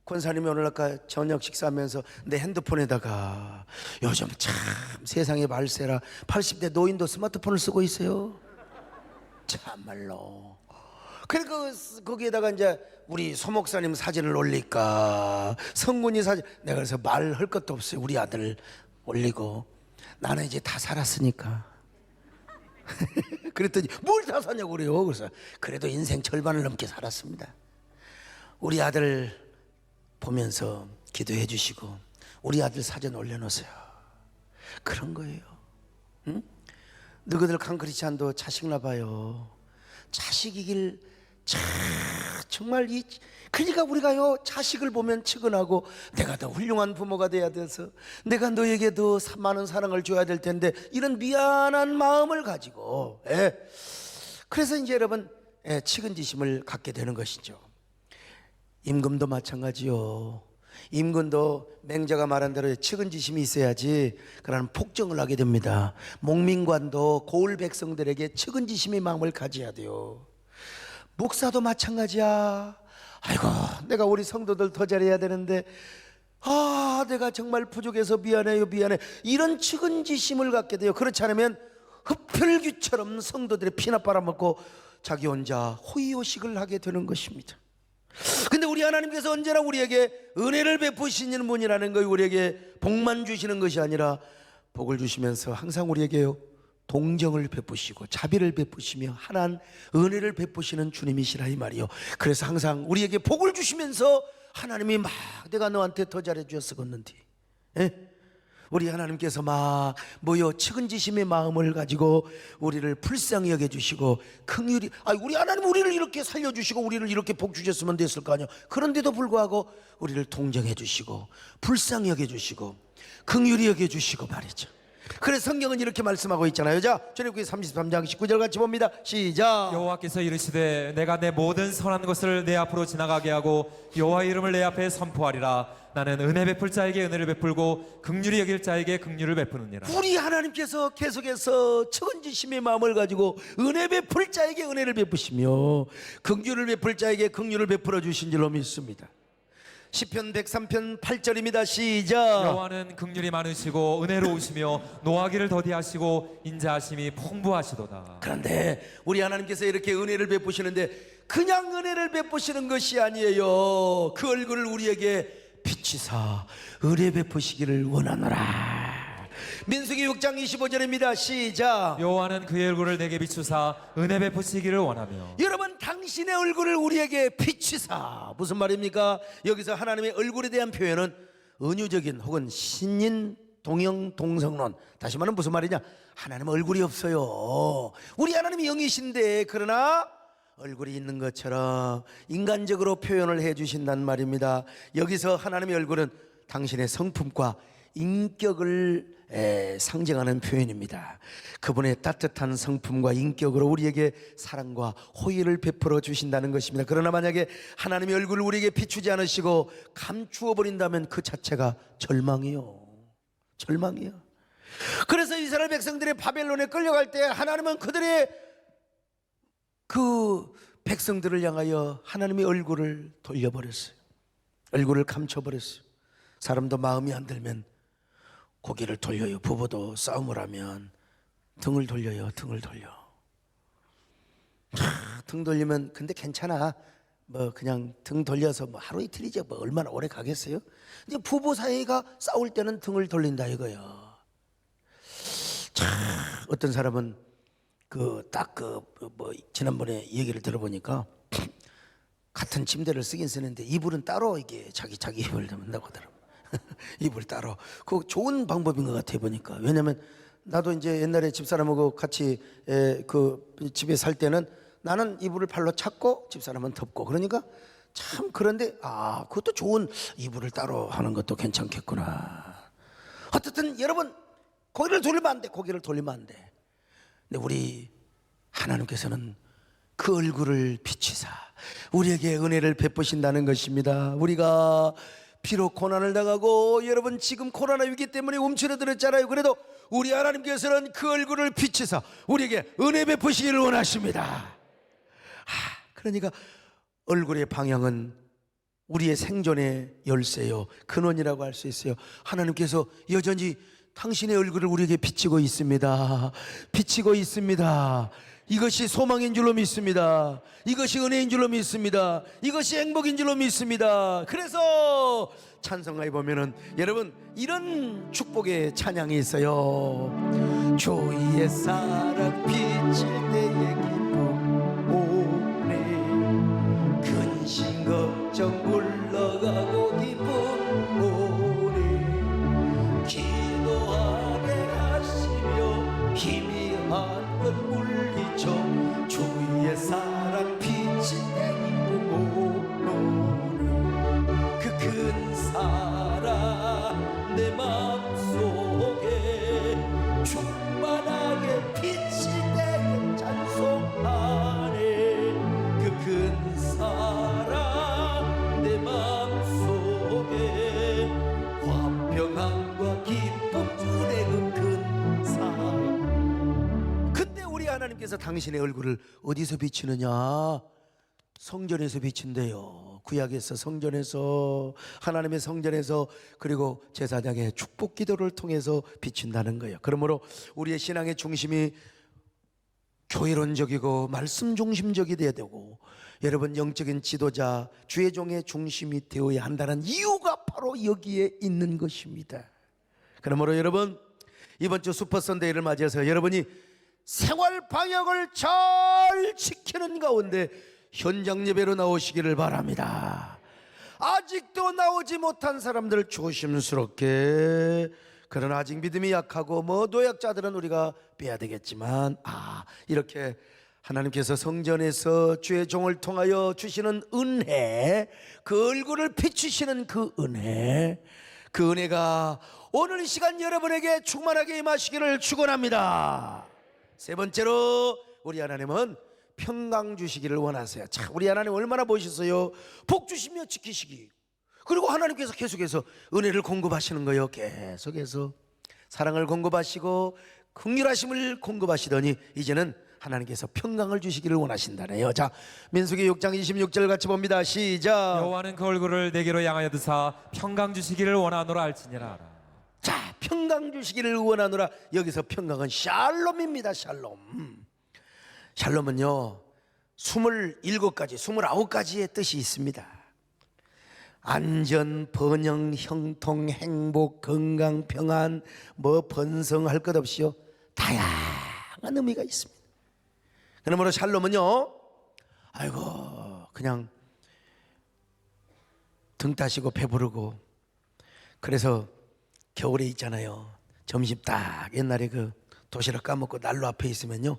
권사님이 오늘 아까 저녁 식사하면서 내 핸드폰에다가 요즘 참 세상의 말세라 80대 노인도 스마트폰을 쓰고 있어요. 참말로. 그러니까 거기에다가 이제 우리 소목사님 사진을 올릴까, 성군이 사진, 내가 그래서 말할 것도 없어요. 우리 아들 올리고, 나는 이제 다 살았으니까. 그랬더니 뭘 다 사냐고 그래요. 그래서 그래도 인생 절반을 넘게 살았습니다. 우리 아들 보면서 기도해 주시고 우리 아들 사진 올려놓으세요. 그런 거예요. 응? 너희들 강크리스찬도 자식 낳아요. 자식이길 정말 그러니까 우리가요 자식을 보면 측은하고 내가 더 훌륭한 부모가 돼야 돼서 내가 너에게 더 많은 사랑을 줘야 될 텐데 이런 미안한 마음을 가지고 그래서 이제 여러분 측은지심을 갖게 되는 것이죠. 임금도 마찬가지요. 임금도 맹자가 말한 대로 측은지심이 있어야지 그러나 폭정을 하게 됩니다. 목민관도 고을 백성들에게 측은지심의 마음을 가져야 돼요. 목사도 마찬가지야. 아이고 내가 우리 성도들 더 잘해야 되는데 내가 정말 부족해서 미안해요 미안해, 이런 측은지심을 갖게 돼요. 그렇지 않으면 흡혈귀처럼 성도들의 피나 빨아먹고 자기 혼자 호의호식을 하게 되는 것입니다. 근데 우리 하나님께서 언제나 우리에게 은혜를 베푸시는 분이라는 거예요. 우리에게 복만 주시는 것이 아니라 복을 주시면서 항상 우리에게요 동정을 베푸시고 자비를 베푸시며 하나님 은혜를 베푸시는 주님이시라 이 말이요. 그래서 항상 우리에게 복을 주시면서 하나님이 막 내가 너한테 더 잘해 주었었는데 우리 하나님께서 막 측은지심의 마음을 가지고 우리를 불쌍히 여겨주시고 긍휼히 우리 하나님 우리를 이렇게 살려주시고 우리를 이렇게 복 주셨으면 됐을 거 아니야. 그런데도 불구하고 우리를 동정해 주시고 불쌍히 여겨주시고 긍휼히 여겨주시고 말이죠. 그래서 성경은 이렇게 말씀하고 있잖아요. 자, 출애굽기 33장 19절 같이 봅니다. 시작. 여호와께서 이르시되 내가 내 모든 선한 것을 내 앞으로 지나가게 하고 여호와의 이름을 내 앞에 선포하리라. 나는 은혜 베풀 자에게 은혜를 베풀고 긍휼히 여길 자에게 긍휼을 베푸느니라. 우리 하나님께서 계속해서 측은지심의 마음을 가지고 은혜 베풀 자에게 은혜를 베푸시며 긍휼을 베풀 자에게 긍휼을 베풀어 주신 줄로 믿습니다. 시편 103편 8절입니다. 시작. 여호와는 긍휼이 많으시고 은혜로우시며 노하기를 더디하시고 인자하심이 풍부하시도다. 그런데 우리 하나님께서 이렇게 은혜를 베푸시는데 그냥 은혜를 베푸시는 것이 아니에요. 그 얼굴을 우리에게 비치사 은혜 베푸시기를 원하노라. 민수기 6장 25절입니다. 시작. 여호와는 그의 얼굴을 내게 비추사 은혜 베푸시기를 원하며. 여러분 당신의 얼굴을 우리에게 비치사 무슨 말입니까? 여기서 하나님의 얼굴에 대한 표현은 은유적인 혹은 신인 동형 동성론, 다시 말하면 무슨 말이냐, 하나님은 얼굴이 없어요. 우리 하나님이 영이신데 그러나 얼굴이 있는 것처럼 인간적으로 표현을 해 주신단 말입니다. 여기서 하나님의 얼굴은 당신의 성품과 인격을 상징하는 표현입니다. 그분의 따뜻한 성품과 인격으로 우리에게 사랑과 호의를 베풀어 주신다는 것입니다. 그러나 만약에 하나님의 얼굴을 우리에게 비추지 않으시고 감추어 버린다면 그 자체가 절망이요. 절망이요. 그래서 이스라엘 백성들이 바벨론에 끌려갈 때 하나님은 그들의 그 백성들을 향하여 하나님의 얼굴을 돌려버렸어요. 얼굴을 감춰버렸어요. 사람도 마음이 안 들면 고개를 돌려요. 부부도 싸움을 하면 등을 돌려요. 등을 돌려. 등 돌리면 근데 괜찮아. 그냥 등 돌려서 하루 이틀이죠. 얼마나 오래 가겠어요? 이제 부부 사이가 싸울 때는 등을 돌린다 이거요. 어떤 사람은 지난번에 얘기를 들어보니까 같은 침대를 쓰긴 쓰는데 이불은 따로 이게 자기 이불을 넣는다고 하더라고요. 이불 따로. 그거 좋은 방법인 것 같아 보니까. 왜냐면 나도 이제 옛날에 집사람하고 같이 그 집에 살 때는 나는 이불을 발로 찼고 집사람은 덮고, 그러니까 참 그런데 그것도 좋은, 이불을 따로 하는 것도 괜찮겠구나. 어쨌든 여러분 고개를 돌리면 안 돼. 고개를 돌리면 안 돼. 근데 우리 하나님께서는 그 얼굴을 비치사 우리에게 은혜를 베푸신다는 것입니다. 우리가 비록 고난을 당하고, 여러분 지금 코로나 위기 때문에 움츠러들었잖아요. 그래도 우리 하나님께서는 그 얼굴을 비치사 우리에게 은혜 베푸시기를 원하십니다. 그러니까 얼굴의 방향은 우리의 생존의 열쇠요, 근원이라고 할 수 있어요. 하나님께서 여전히 당신의 얼굴을 우리에게 비치고 있습니다. 비치고 있습니다. 이것이 소망인 줄로 믿습니다. 이것이 은혜인 줄로 믿습니다. 이것이 행복인 줄로 믿습니다. 그래서 찬송가에 보면은 여러분 이런 축복의 찬양이 있어요. 주의 사랑 비칠 때의 기쁨 오네, 근심 걱정 물러가고 기쁨 오네, 기도하게 하시며 희미한 것 물리쳐 주의 사랑 비칠 때 기쁨 오네, 그 큰 사랑 내 마음속에 충만하게 비칠 때 찬송하네, 그 큰 사랑 내 마음속에 화평함과 기쁨 주네, 그 큰 사랑. 근데 우리 하나님께서 당신의 얼굴을 어디서 비치느냐? 성전에서 비친대요. 구약에서 성전에서, 하나님의 성전에서, 그리고 제사장의 축복 기도를 통해서 비친다는 거예요. 그러므로 우리의 신앙의 중심이 교회론적이고 말씀 중심적이 되어야 되고, 여러분 영적인 지도자 주의 종의 중심이 되어야 한다는 이유가 바로 여기에 있는 것입니다. 그러므로 여러분 이번 주 슈퍼선데이를 맞이해서 여러분이 생활 방역을 잘 지키는 가운데 현장 예배로 나오시기를 바랍니다. 아직도 나오지 못한 사람들 조심스럽게, 그러나 아직 믿음이 약하고 노약자들은 우리가 빼야 되겠지만, 이렇게 하나님께서 성전에서 주의 종을 통하여 주시는 은혜, 그 얼굴을 비추시는 그 은혜가 오늘 이 시간 여러분에게 충만하게 임하시기를 축원합니다. 세 번째로 우리 하나님은 평강 주시기를 원하세요. 참, 우리 하나님 얼마나 멋있어요. 복 주시며 지키시기, 그리고 하나님께서 계속해서 은혜를 공급하시는 거예요. 계속해서 사랑을 공급하시고 긍휼하심을 공급하시더니 이제는 하나님께서 평강을 주시기를 원하신다네요. 자, 민수기 6장 26절 같이 봅니다. 시작. 여호와는 그 얼굴을 내게로 향하여 드사 평강 주시기를 원하노라 할지니라. 자, 평강 주시기를 원하노라. 여기서 평강은 샬롬입니다. 샬롬. 샬롬은요 27가지 29가지의 뜻이 있습니다. 안전, 번영, 형통, 행복, 건강, 평안, 번성할 것 없이요 다양한 의미가 있습니다. 그러므로 샬롬은요, 아이고 그냥 등 따시고 배부르고, 그래서 겨울에 있잖아요, 점심 딱 옛날에 그 도시락 까먹고 난로 앞에 있으면요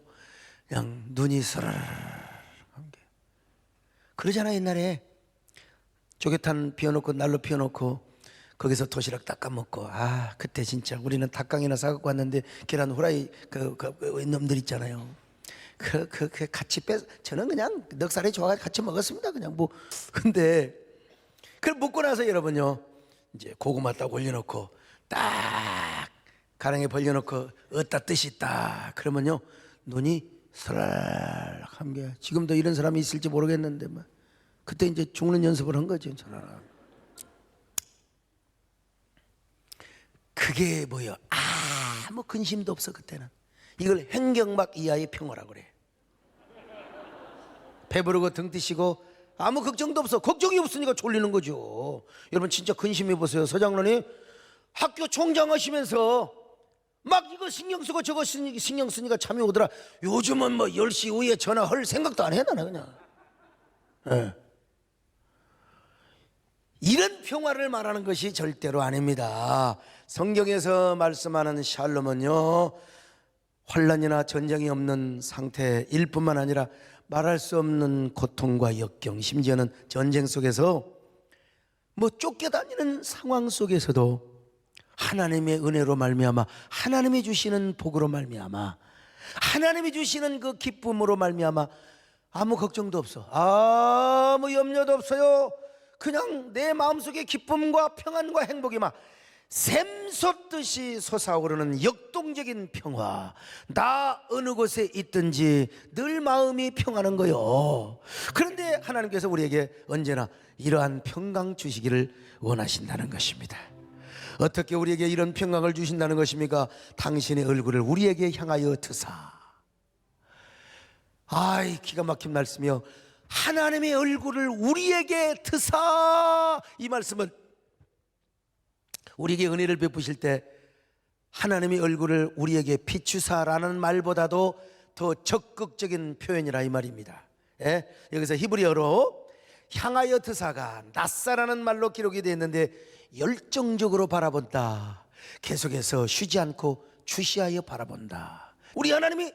그냥 눈이 서르르 그러잖아. 옛날에 조개탄 피워놓고 난로 피워놓고 거기서 도시락 딱 까먹고, 그때 진짜 우리는 닭강이나 사갖고 왔는데 계란 후라이 그 놈들 있잖아요. 그 같이 저는 그냥 넉살이 좋아가지고 같이 먹었습니다. 그냥 근데 그걸 먹고 나서 여러분요 이제 고구마 딱 올려놓고 딱 가랑에 벌려놓고 어따 뜻이 딱 그러면요 눈이 서랄한 게, 지금도 이런 사람이 있을지 모르겠는데 그때 이제 죽는 연습을 한 거죠. 그게 뭐예요? 아무 근심도 없어. 그때는 이걸 행경막 이하의 평화라고 그래. 배부르고 등 뛰시고 아무 걱정도 없어. 걱정이 없으니까 졸리는 거죠. 여러분 진짜 근심해 보세요. 서장로님 학교 총장 하시면서 막 이거 신경 쓰고 저거 신경 쓰니까 잠이 오더라. 요즘은 10시 이후에 전화할 생각도 안 해. 나는 그냥 이런 평화를 말하는 것이 절대로 아닙니다. 성경에서 말씀하는 샬롬은요 환난이나 전쟁이 없는 상태일 뿐만 아니라 말할 수 없는 고통과 역경, 심지어는 전쟁 속에서 쫓겨다니는 상황 속에서도 하나님의 은혜로 말미암아, 하나님이 주시는 복으로 말미암아, 하나님이 주시는 그 기쁨으로 말미암아 아무 걱정도 없어. 아무 염려도 없어요. 그냥 내 마음속에 기쁨과 평안과 행복이 막 샘솟듯이 솟아오르는 역동적인 평화. 나 어느 곳에 있든지 늘 마음이 평안한 거요. 그런데 하나님께서 우리에게 언제나 이러한 평강 주시기를 원하신다는 것입니다. 어떻게 우리에게 이런 평강을 주신다는 것입니까? 당신의 얼굴을 우리에게 향하여 드사. 아이, 기가 막힌 말씀이요. 하나님의 얼굴을 우리에게 드사. 이 말씀은 우리에게 은혜를 베푸실 때 하나님의 얼굴을 우리에게 비추사라는 말보다도 더 적극적인 표현이라 이 말입니다. 예? 여기서 히브리어로 향하여 드사가 낫사라는 말로 기록이 되어 있는데, 열정적으로 바라본다, 계속해서 쉬지 않고 주시하여 바라본다. 우리 하나님이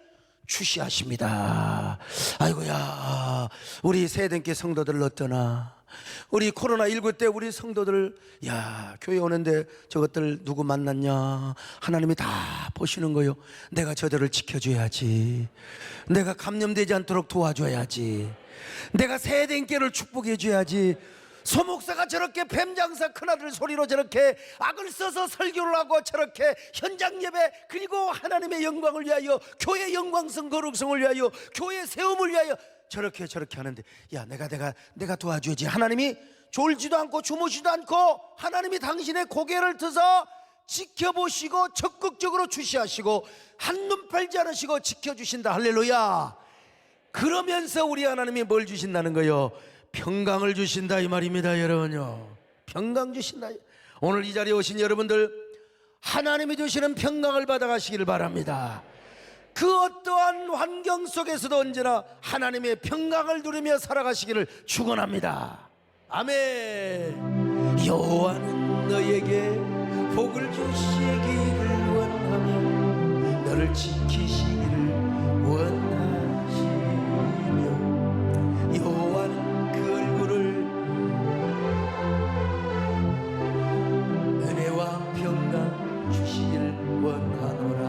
주시하십니다. 아이고야, 우리 세대께 성도들 어떠나? 우리 코로나19 때 우리 성도들, 야, 교회 오는데 저것들 누구 만났냐? 하나님이 다 보시는 거요. 내가 저들을 지켜줘야지. 내가 감염되지 않도록 도와줘야지. 내가 세대인께를 축복해 줘야지. 소목사가 저렇게 뱀장사 큰아들 소리로 저렇게 악을 써서 설교를 하고 저렇게 현장 예배, 그리고 하나님의 영광을 위하여, 교회 영광성 거룩성을 위하여, 교회 세움을 위하여 저렇게 하는데, 야, 내가 도와줘야지. 하나님이 졸지도 않고 주무시도 않고 하나님이 당신의 고개를 드서 지켜보시고 적극적으로 주시하시고 한눈 팔지 않으시고 지켜주신다. 할렐루야. 그러면서 우리 하나님이 뭘 주신다는 거요? 평강을 주신다 이 말입니다. 여러분요, 평강 주신다. 오늘 이 자리에 오신 여러분들, 하나님이 주시는 평강을 받아가시기를 바랍니다. 그 어떠한 환경 속에서도 언제나 하나님의 평강을 누리며 살아가시기를 축원합니다. 아멘. 여호와는 너에게 복을 주시기를 원하며 너를 지키시기를 원하시며, 여호와는 그 얼굴을 은혜와 평강 주시기를 원하노라.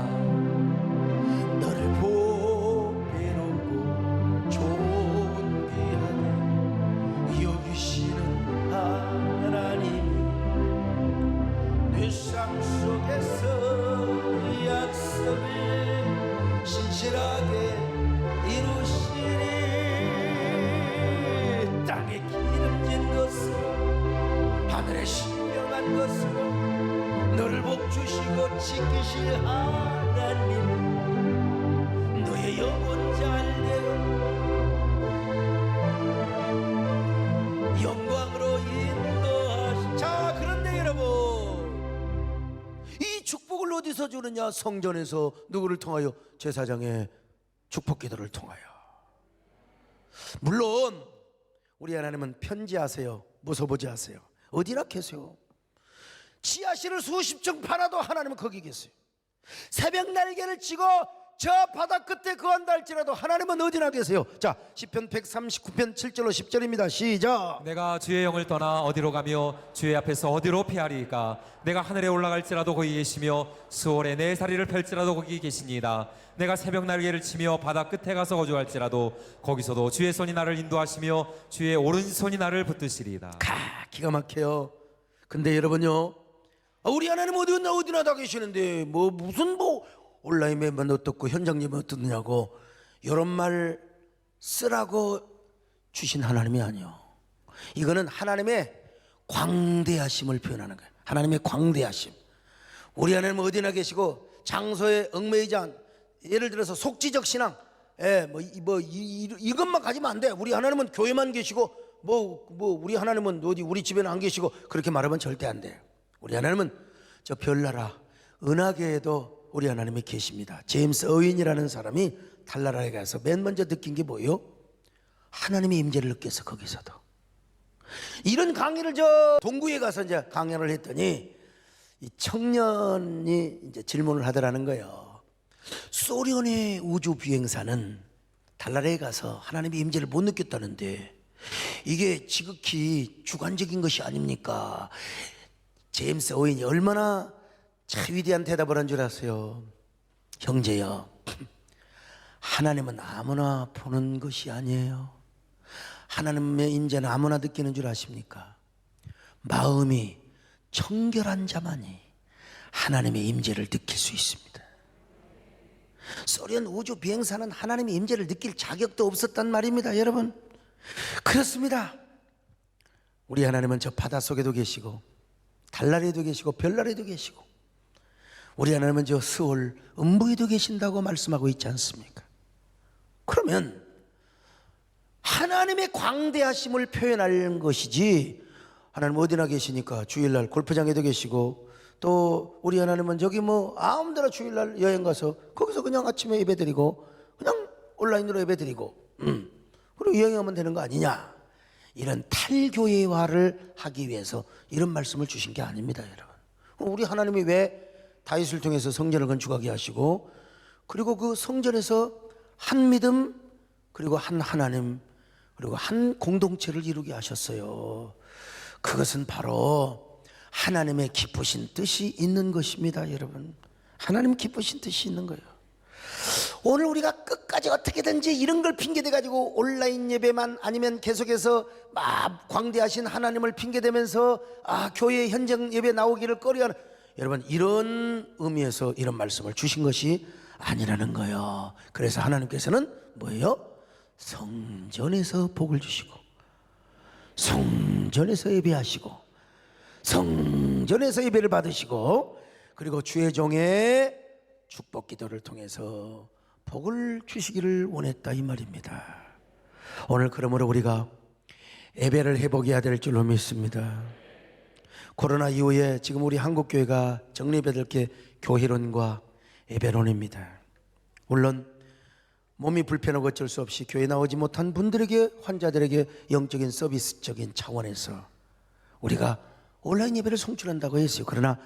너를 보배롭고 존귀하게 여기시는 하나님이 내 삶 속에서 약속을 신실하게 이루시리. 땅에 기름진 것으로 하늘에 신령한 것으로 너를 복주시고 지키실 하나님, 너의 영혼 잘되어 영광으로 인도하시. 자, 그런데 여러분, 이 축복을 어디서 주느냐? 성전에서. 누구를 통하여? 제사장의 축복 기도를 통하여. 물론 우리 하나님은 편지하세요, 무서보지 하세요. 어디나 계세요. 지하실을 수십 층 팔아도 하나님은 거기 계세요. 새벽 날개를 치고 저 바다 끝에 거한다 할지라도 하나님은 어디나 계세요. 자, 시편 139편 7절로 10절입니다. 시작. 내가 주의 영을 떠나 어디로 가며 주의 앞에서 어디로 피하리까? 내가 하늘에 올라갈지라도 거기 계시며 수월에 내 다리를 펼지라도 거기 계시니이다. 내가 새벽 날개를 치며 바다 끝에 가서 거주할지라도 거기서도 주의 손이 나를 인도하시며 주의 오른손이 나를 붙드시리이다. 기가 막혀요. 근데 여러분요, 우리 하나님 어디나 다 계시는데 무슨 온라인 예배만 어떻고 현장 예배만 어떻느냐고 이런 말 쓰라고 주신 하나님이 아니요. 이거는 하나님의 광대하심을 표현하는 거예요. 하나님의 광대하심. 우리 하나님은 어디나 계시고 장소에 얽매이지 않, 예를 들어서 속지적 신앙, 이것만 가지면 안 돼. 우리 하나님은 교회만 계시고 우리 하나님은 어디 우리 집에는 안 계시고 그렇게 말하면 절대 안 돼요. 우리 하나님은 저 별나라 은하계에도 우리 하나님이 계십니다. 제임스 어윈이라는 사람이 달나라에 가서 맨 먼저 느낀 게 뭐예요? 하나님의 임재를 느껴서 거기서도. 이런 강의를 저 동구에 가서 이제 강연을 했더니 이 청년이 이제 질문을 하더라는 거예요. 소련의 우주 비행사는 달나라에 가서 하나님의 임재를 못 느꼈다는데 이게 지극히 주관적인 것이 아닙니까? 제임스 어윈이 얼마나 참 위대한 대답을 한 줄 아세요? 형제여, 하나님은 아무나 보는 것이 아니에요. 하나님의 임재는 아무나 느끼는 줄 아십니까? 마음이 청결한 자만이 하나님의 임재를 느낄 수 있습니다. 소련 우주 비행사는 하나님의 임재를 느낄 자격도 없었단 말입니다. 여러분, 그렇습니다. 우리 하나님은 저 바닷속에도 계시고 달나라에도 계시고 별나라에도 계시고 우리 하나님은 저 스올 음부에도 계신다고 말씀하고 있지 않습니까? 그러면 하나님의 광대하심을 표현하는 것이지, 하나님 어디나 계시니까 주일날 골프장에도 계시고, 또 우리 하나님은 저기 뭐 아무데나 주일날 여행 가서 거기서 그냥 아침에 예배드리고 그냥 온라인으로 예배드리고 그리고 여행하면 되는 거 아니냐, 이런 탈교회화를 하기 위해서 이런 말씀을 주신 게 아닙니다. 여러분, 우리 하나님이 왜 다윗을 통해서 성전을 건축하게 하시고, 그리고 그 성전에서 한 믿음, 그리고 한 하나님, 그리고 한 공동체를 이루게 하셨어요. 그것은 바로 하나님의 기쁘신 뜻이 있는 것입니다. 여러분, 하나님 기쁘신 뜻이 있는 거예요. 오늘 우리가 끝까지 어떻게든지 이런 걸 핑계대 가지고 온라인 예배만, 아니면 계속해서 막 광대하신 하나님을 핑계대면서 교회 현장 예배 나오기를 꺼려하는, 여러분, 이런 의미에서 이런 말씀을 주신 것이 아니라는 거예요. 그래서 하나님께서는 뭐예요? 성전에서 복을 주시고, 성전에서 예배하시고, 성전에서 예배를 받으시고, 그리고 주의 종의 축복 기도를 통해서 복을 주시기를 원했다, 이 말입니다. 오늘 그러므로 우리가 예배를 회복해야 될 줄로 믿습니다. 코로나 이후에 지금 우리 한국교회가 정립해야 될 게 교회론과 예배론입니다. 물론 몸이 불편하고 어쩔 수 없이 교회 나오지 못한 분들에게, 환자들에게 영적인 서비스적인 차원에서 우리가 온라인 예배를 송출한다고 했어요. 그러나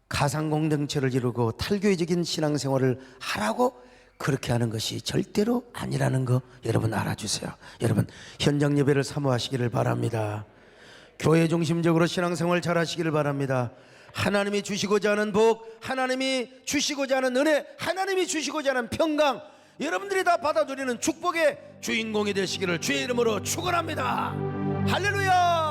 가상 공동체를 이루고 탈교회적인 신앙생활을 하라고 그렇게 하는 것이 절대로 아니라는 거 여러분 알아주세요. 여러분, 현장 예배를 사모하시기를 바랍니다. 교회 중심적으로 신앙생활 잘 하시기를 바랍니다. 하나님이 주시고자 하는 복, 하나님이 주시고자 하는 은혜, 하나님이 주시고자 하는 평강, 여러분들이 다 받아들이는 축복의 주인공이 되시기를 주의 이름으로 축원합니다. 할렐루야.